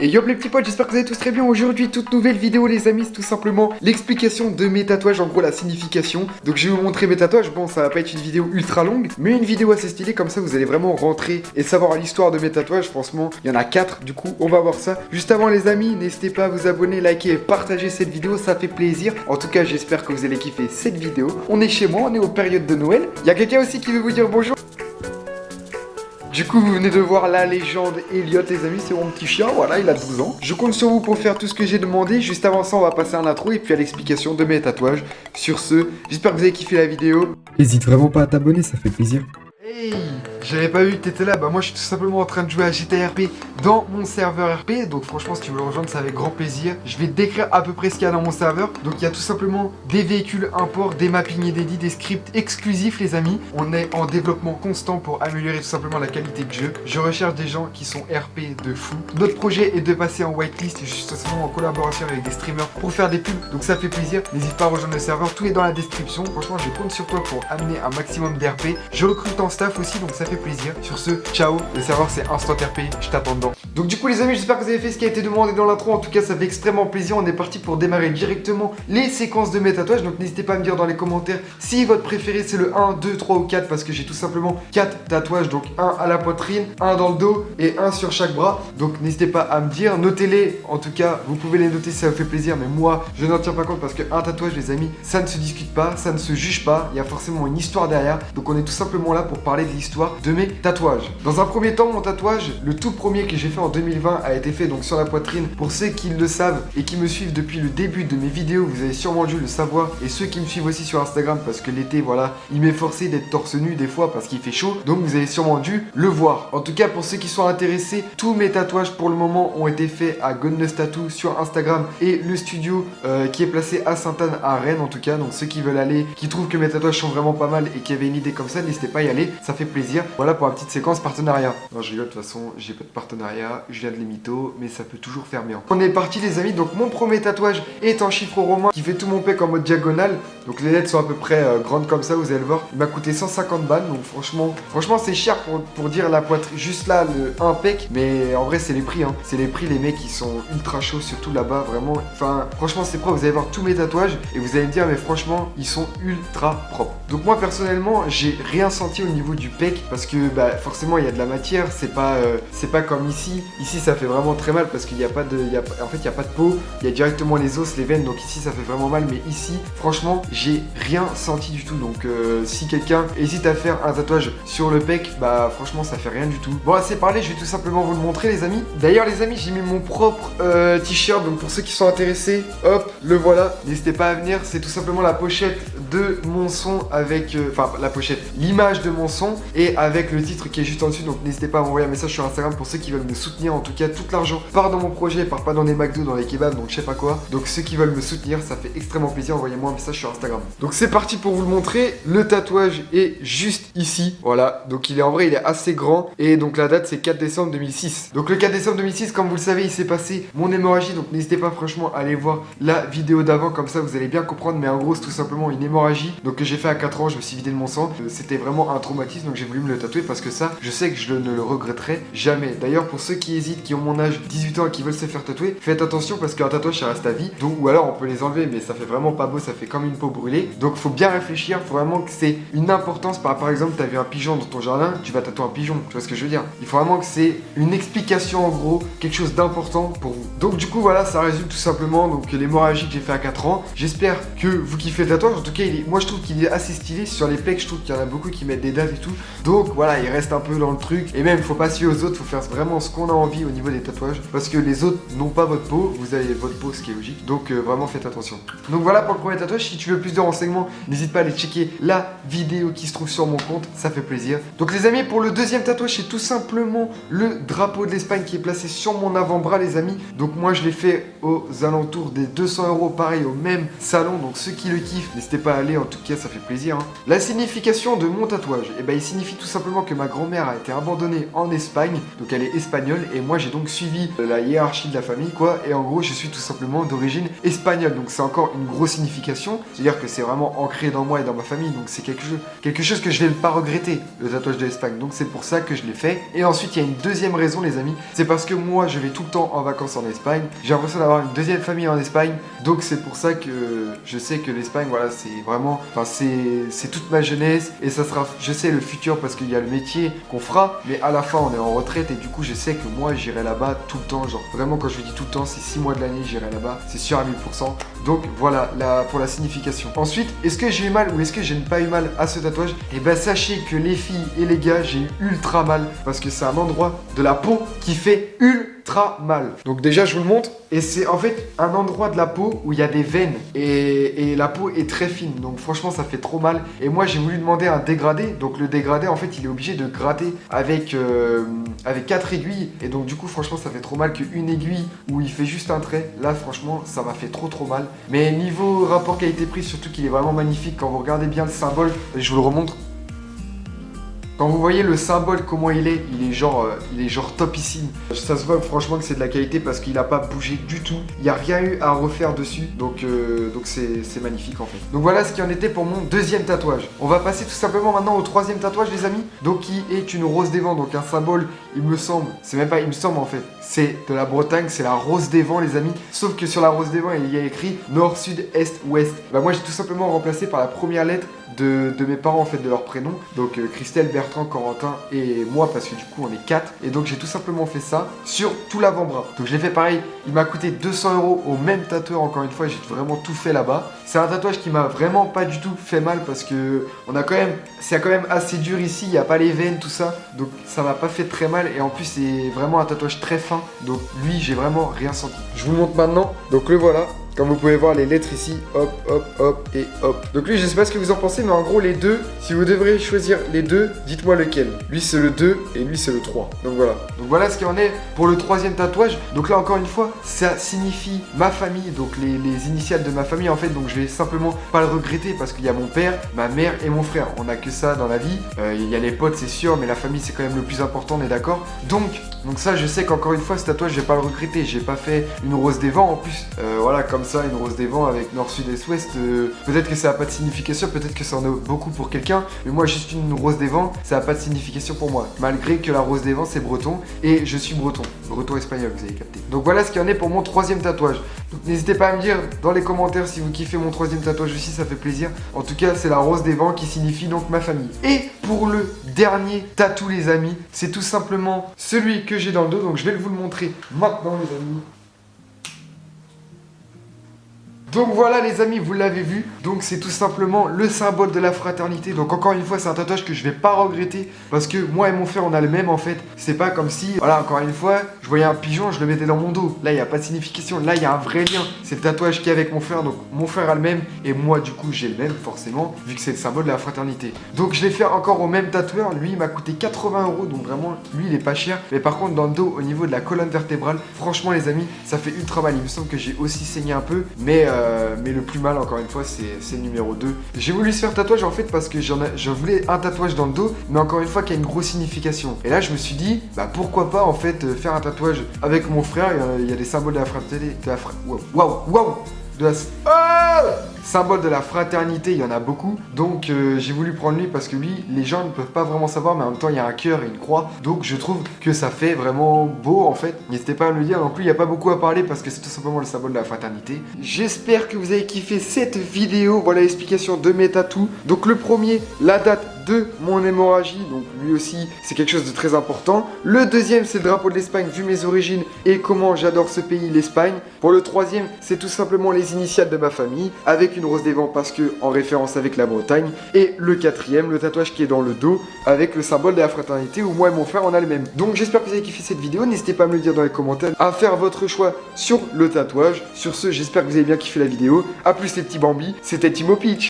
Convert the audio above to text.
Et yo les petits potes, j'espère que vous allez tous très bien. Aujourd'hui, toute nouvelle vidéo les amis, c'est tout simplement l'explication de mes tatouages, en gros la signification. Donc je vais vous montrer mes tatouages, bon ça va pas être une vidéo ultra longue, mais une vidéo assez stylée, comme ça vous allez vraiment rentrer et savoir l'histoire de mes tatouages. Franchement, il y en a 4, du coup on va voir ça. Juste avant les amis, n'hésitez pas à vous abonner, liker et partager cette vidéo, ça fait plaisir. En tout cas j'espère que vous allez kiffer cette vidéo. On est chez moi, on est aux périodes de Noël. Il y a quelqu'un aussi qui veut vous dire bonjour. Du coup, vous venez de voir la légende Elliot, les amis, c'est mon petit chien, voilà, il a 12 ans. Je compte sur vous pour faire tout ce que j'ai demandé. Juste avant ça, on va passer à l'intro et puis à l'explication de mes tatouages. Sur ce, j'espère que vous avez kiffé la vidéo. N'hésite vraiment pas à t'abonner, ça fait plaisir. Hey, j'avais pas vu que t'étais là, bah moi je suis tout simplement en train de jouer à GTA RP dans mon serveur RP. Donc franchement si tu veux le rejoindre c'est avec grand plaisir. Je vais te décrire à peu près ce qu'il y a dans mon serveur. Donc il y a tout simplement des véhicules import, des mappings inédits, des scripts exclusifs les amis. On est en développement constant pour améliorer tout simplement la qualité de jeu. Je recherche des gens qui sont RP de fou. Notre projet est de passer en whitelist, juste simplement en collaboration avec des streamers pour faire des pubs. Donc ça fait plaisir, n'hésite pas à rejoindre le serveur, tout est dans la description. Franchement je compte sur toi pour amener un maximum d'RP. Je recrute en staff aussi donc ça fait plaisir. Sur ce, ciao, le serveur c'est Instant RP, je t'attends dedans. Donc du coup les amis, j'espère que vous avez fait ce qui a été demandé dans l'intro. En tout cas ça fait extrêmement plaisir. On est parti pour démarrer directement les séquences de mes tatouages. Donc n'hésitez pas à me dire dans les commentaires si votre préféré c'est le 1, 2, 3 ou 4, parce que j'ai tout simplement 4 tatouages. Donc un à la poitrine, un dans le dos et un sur chaque bras. Donc n'hésitez pas à me dire, notez-les. En tout cas vous pouvez les noter si ça vous fait plaisir, mais moi je n'en tiens pas compte parce qu'un tatouage les amis, ça ne se discute pas, ça ne se juge pas. Il y a forcément une histoire derrière. Donc on est tout simplement là pour parler de l'histoire de mes tatouages. Dans un premier temps, mon tatouage, le tout premier que j'ai fait en 2020 a été fait donc sur la poitrine. Pour ceux qui le savent et qui me suivent depuis le début de mes vidéos, vous avez sûrement dû le savoir. Et ceux qui me suivent aussi sur Instagram, parce que l'été, voilà, il m'est forcé d'être torse nu des fois parce qu'il fait chaud. Donc vous avez sûrement dû le voir. En tout cas, pour ceux qui sont intéressés, tous mes tatouages pour le moment ont été faits à Godness Tattoo sur Instagram et le studio qui est placé à Sainte-Anne à Rennes en tout cas. Donc ceux qui veulent aller, qui trouvent que mes tatouages sont vraiment pas mal et qui avaient une idée comme ça, n'hésitez pas à y aller, ça fait plaisir. Voilà pour la petite séquence partenariat. Non, je rigole, de toute façon, j'ai pas de partenariat, je viens de les mythos, mais ça peut toujours faire bien. On est parti les amis, donc mon premier tatouage est en chiffre romain qui fait tout mon pec en mode diagonale. Donc les lettres sont à peu près grandes comme ça, vous allez le voir. Il m'a coûté 150 balles, donc franchement c'est cher pour dire la poitrine, juste là le 1 pec, mais en vrai c'est les prix, hein. C'est les prix, les mecs qui sont ultra chauds, surtout là-bas, vraiment. Enfin, franchement c'est propre, vous allez voir tous mes tatouages et vous allez me dire, mais franchement, ils sont ultra propres. Donc moi personnellement, j'ai rien senti au niveau du pec parce que bah, forcément il y a de la matière, c'est pas comme ici. Ici ça fait vraiment très mal parce qu'il n'y a pas de, en fait il n'y a pas de peau, il y a directement les os, les veines, donc ici ça fait vraiment mal. Mais ici franchement j'ai rien senti du tout. Donc si quelqu'un hésite à faire un tatouage sur le pec, bah franchement ça fait rien du tout. Bon assez parlé, je vais tout simplement vous le montrer les amis. D'ailleurs les amis, j'ai mis mon propre t-shirt, donc pour ceux qui sont intéressés, hop, le voilà. N'hésitez pas à venir, c'est tout simplement la pochette de mon son avec, enfin la pochette, l'image de mon son et avec le titre qui est juste en dessus. Donc n'hésitez pas à m'envoyer un message sur Instagram pour ceux qui veulent me soutenir. En tout cas tout l'argent part dans mon projet, part pas dans les McDo, dans les kebabs, donc je sais pas quoi. Donc ceux qui veulent me soutenir, ça fait extrêmement plaisir, envoyez-moi un message sur Instagram. Donc c'est parti pour vous le montrer. Le tatouage est juste ici, voilà. Donc il est en vrai, il est assez grand et donc la date c'est 4 décembre 2006. Donc le 4 décembre 2006, comme vous le savez, il s'est passé mon hémorragie. Donc n'hésitez pas franchement à aller voir la vidéo d'avant, comme ça vous allez bien comprendre. Mais en gros c'est tout simplement une hémorragie donc que j'ai fait à 4 ans, je me suis vidé de mon sang. C'était vraiment un traumatisme, donc j'ai voulu me le tatouer parce que ça, je sais que je ne le regretterai jamais. D'ailleurs, pour ceux qui hésitent, qui ont mon âge, 18 ans et qui veulent se faire tatouer, faites attention parce qu'un tatouage ça reste à vie. Donc, ou alors on peut les enlever, mais ça fait vraiment pas beau, ça fait comme une peau brûlée. Donc faut bien réfléchir, faut vraiment que c'est une importance. Par exemple, t'as vu un pigeon dans ton jardin, tu vas tatouer un pigeon, tu vois ce que je veux dire? Il faut vraiment que c'est une explication en gros, quelque chose d'important pour vous. Donc du coup voilà, ça résume tout simplement donc l'hémorragie que j'ai fait à 4 ans. J'espère que vous kiffez le tatouage. En tout cas, moi je trouve qu'il est assez stylé. Sur les pecs, je trouve qu'il y en a beaucoup qui mettent des dates et tout. Donc voilà, il reste un peu dans le truc. Et même, faut pas suivre aux autres, faut faire vraiment ce qu'on a envie au niveau des tatouages. Parce que les autres n'ont pas votre peau, vous avez votre peau, ce qui est logique. Donc vraiment, faites attention. Donc voilà pour le premier tatouage. Si tu veux plus de renseignements, n'hésite pas à aller checker la vidéo qui se trouve sur mon compte, ça fait plaisir. Donc les amis, pour le deuxième tatouage, c'est tout simplement le drapeau de l'Espagne qui est placé sur mon avant-bras, les amis. Donc moi, je l'ai fait aux alentours des 200 €, pareil, au même salon. Donc ceux qui le kiffent, n'hésitez pas à aller, en tout cas, ça fait plaisir. Hein. La signification de mon tatouage, et ben il signifie tout simplement simplement que ma grand-mère a été abandonnée en Espagne, donc elle est espagnole, et moi j'ai donc suivi la hiérarchie de la famille, quoi, et en gros je suis tout simplement d'origine espagnole, donc c'est encore une grosse signification, c'est-à-dire que c'est vraiment ancré dans moi et dans ma famille, donc c'est quelque chose que je vais pas regretter, le tatouage de l'Espagne, donc c'est pour ça que je l'ai fait. Et ensuite il y a une deuxième raison les amis, c'est parce que moi je vais tout le temps en vacances en Espagne, j'ai l'impression d'avoir une deuxième famille en Espagne, donc c'est pour ça que je sais que l'Espagne, voilà, c'est vraiment, enfin c'est toute ma jeunesse, et ça sera, je sais, le futur, parce qu'il y a le métier qu'on fera, mais à la fin on est en retraite, et du coup je sais que moi j'irai là-bas tout le temps, genre vraiment quand je dis tout le temps, c'est 6 mois de l'année j'irai là-bas, c'est sûr à 1000%. Donc voilà pour la signification. Ensuite, est-ce que j'ai eu mal ou est-ce que je n'ai pas eu mal à ce tatouage? Et ben sachez que les filles et les gars, j'ai eu ultra mal, parce que c'est un endroit de la peau qui fait ultra mal. Donc déjà je vous le montre, et c'est en fait un endroit de la peau où il y a des veines, et la peau est très fine, donc franchement ça fait trop mal. Et moi j'ai voulu demander un dégradé, donc le dégradé en fait il est obligé de gratter avec 4 aiguilles, et donc du coup franchement ça fait trop mal qu'une aiguille où il fait juste un trait. Là franchement ça m'a fait trop mal. Mais niveau rapport qualité-prix, surtout qu'il est vraiment magnifique. Quand vous regardez bien le symbole, je vous le remontre. Quand vous voyez le symbole, comment il est genre topissime. Ça se voit franchement que c'est de la qualité parce qu'il n'a pas bougé du tout. Il n'y a rien eu à refaire dessus. Donc c'est magnifique en fait. Donc voilà ce qui en était pour mon deuxième tatouage. On va passer tout simplement maintenant au troisième tatouage les amis. Donc qui est une rose des vents. Donc un symbole, il me semble. C'est même pas il me semble en fait. C'est de la Bretagne, c'est la rose des vents les amis. Sauf que sur la rose des vents, il y a écrit nord, sud, est, ouest. Bah moi j'ai tout simplement remplacé par la première lettre de mes parents en fait, de leur prénom. Donc Christelle, Bertrand, Corentin et moi, parce que du coup on est 4. Et donc j'ai tout simplement fait ça sur tout l'avant-bras. Donc je l'ai fait pareil, il m'a coûté 200 € au même tatoueur, encore une fois, j'ai vraiment tout fait là-bas. C'est un tatouage qui m'a vraiment pas du tout fait mal parce que c'est quand même assez dur ici, il n'y a pas les veines, tout ça. Donc ça m'a pas fait très mal, et en plus c'est vraiment un tatouage très fin. Donc lui j'ai vraiment rien senti. Je vous le montre maintenant, donc le voilà. Comme vous pouvez voir les lettres ici, hop, hop, hop et hop. Donc lui, je sais pas ce que vous en pensez, mais en gros les deux, si vous devrez choisir les deux, dites-moi lequel. Lui c'est le 2 et lui c'est le 3. Donc voilà. Donc voilà ce qu'il en est pour le troisième tatouage. Donc là encore une fois, ça signifie ma famille, donc les initiales de ma famille en fait. Donc je vais simplement pas le regretter parce qu'il y a mon père, ma mère et mon frère. On a que ça dans la vie. Il y a les potes c'est sûr, mais la famille c'est quand même le plus important, on est d'accord. Donc ça je sais qu'encore une fois ce tatouage je vais pas le regretter. J'ai pas fait une rose des vents en plus. Voilà comme ça, une rose des vents avec nord, sud, est, ouest. Peut-être que ça n'a pas de signification, peut-être que ça en a beaucoup pour quelqu'un, mais moi juste une rose des vents, ça n'a pas de signification pour moi. Malgré que la rose des vents c'est breton, et je suis breton espagnol, vous avez capté. Donc voilà ce qu'il y en est pour mon troisième tatouage. Donc n'hésitez pas à me dire dans les commentaires si vous kiffez mon troisième tatouage aussi, ça fait plaisir. En tout cas c'est la rose des vents qui signifie donc ma famille. Et pour le dernier tatou les amis, c'est tout simplement celui que j'ai dans le dos, donc je vais vous le montrer maintenant les amis. Donc voilà les amis, vous l'avez vu, donc c'est tout simplement le symbole de la fraternité. Donc encore une fois c'est un tatouage que je vais pas regretter, parce que moi et mon frère on a le même en fait. C'est pas comme si, voilà encore une fois, je voyais un pigeon, je le mettais dans mon dos. Là il n'y a pas de signification, là il y a un vrai lien. C'est le tatouage qu'il y a avec mon frère, donc mon frère a le même, et moi du coup j'ai le même forcément, vu que c'est le symbole de la fraternité. Donc je l'ai fait encore au même tatoueur, lui il m'a coûté 80 €, donc vraiment lui il est pas cher. Mais par contre dans le dos, au niveau de la colonne vertébrale, franchement les amis, ça fait ultra mal. Il me semble que j'ai aussi saigné un peu, mais le plus mal encore une fois c'est le numéro 2. J'ai voulu se faire tatouage en fait parce que je voulais un tatouage dans le dos, mais encore une fois qui a une grosse signification. Et là je me suis dit bah pourquoi pas en fait faire un tatouage avec mon frère. Il y a des symboles de la fraternité, symbole de la fraternité, il y en a beaucoup. Donc j'ai voulu prendre lui parce que lui, les gens ne peuvent pas vraiment savoir, mais en même temps il y a un cœur et une croix. Donc je trouve que ça fait vraiment beau en fait. N'hésitez pas à me le dire. Non plus, il n'y a pas beaucoup à parler parce que c'est tout simplement le symbole de la fraternité. J'espère que vous avez kiffé cette vidéo. Voilà l'explication de mes tatous. Donc le premier, la date de mon hémorragie, donc lui aussi c'est quelque chose de très important. Le deuxième c'est le drapeau de l'Espagne vu mes origines et comment j'adore ce pays, l'Espagne. Pour le troisième c'est tout simplement les initiales de ma famille avec une rose des vents parce que en référence avec la Bretagne. Et le quatrième, le tatouage qui est dans le dos avec le symbole de la fraternité où moi et mon frère on a le même. Donc j'espère que vous avez kiffé cette vidéo, n'hésitez pas à me le dire dans les commentaires, à faire votre choix sur le tatouage. Sur ce j'espère que vous avez bien kiffé la vidéo. A plus les petits bambis, c'était Timo Peach.